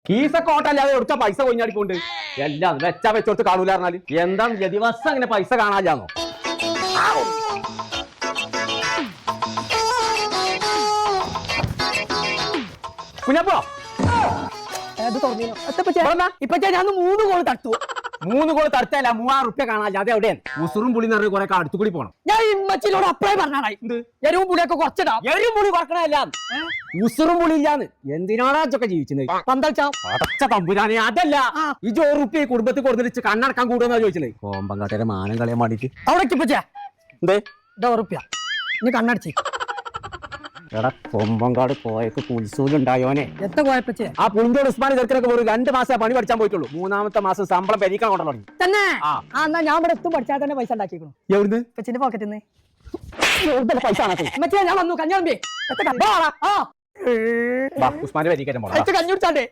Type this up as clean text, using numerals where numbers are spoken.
കീസൊക്കെ ഓട്ടല്ലാതെ എടുത്ത പൈസ കൊഞ്ഞാടിക്കൊണ്ട് എല്ലാം വെച്ചാ വെച്ചോട്ട് കാണൂല പറഞ്ഞാല് എന്താണ് ദിവസം അങ്ങനെ പൈസ കാണാല്ലാന്നോ? കുഞ്ഞപ്പോ ഇപ്പൊ ഞാൻ 3 ഗോൾ തട്ടു. 3 ഗോൾ തടുത്തല്ല 3000 റുപ്യ കാണാല്ല. അത് എവിടെയാണ്? ഉസുറും പുളി നിറയെ കുറെ അടുത്തു കൂടി പോണം. ഞാൻ ഇമ്മച്ചിനോട് അപ്ലൈ പറഞ്ഞായി എരിവും പുളിയൊക്കെ കുറച്ചിടാം. എരിവും പുളി കുറക്കണല്ല, ഉസുറും പുളി ഇല്ലാന്ന്. എന്തിനാണ് അതൊക്കെ ജീവിച്ചത്? അടച്ച തമ്പുരാനെ. അതല്ല ഈ 100 റുപ്യ കുടുംബത്തിൽ കൊടുത്തിട്ട് കണ്ണടക്കാൻ കൂടുന്ന ചോദിച്ചത്. കോമ്പങ്കാട്ടേരെ മാനം കളയാൻ വേണ്ടിട്ട് അവിടെ എന്തേ 100 ഇനി കണ്ണടച്ചേ. എടാ കൊമ്പങ്കാട് പോയക്ക് പുൽസൂലുണ്ടായോനെ. എത്ര പോയപ്പച്ചേ? ആ പുളിഞ്ചോട് ഉസ്മാനി ചെറുക്കനൊക്കെ ഒരു 2 മാസം പണി പഠിച്ചാൻ പോയിട്ടുള്ളൂ. 3ാമത്തെ മാസം ശമ്പളം പെരീക്കാൻ കൊണ്ടു തുടങ്ങി തന്നെ. എന്നാ ഞാൻ ഇവിടെ എത്തും പഠിച്ചാൽ തന്നെ പൈസ ഉണ്ടാക്കിക്കണു. എവിടുന്ന്? പച്ചിന്റെ പോക്കറ്റിൽ നിന്ന് പൈസ ഞാൻ വന്നു കഞ്ഞാമ്പേ ഉസ്മാന്റെ പെരീക്കാൻ കഞ്ഞുടിച്ചാണ്ടേ.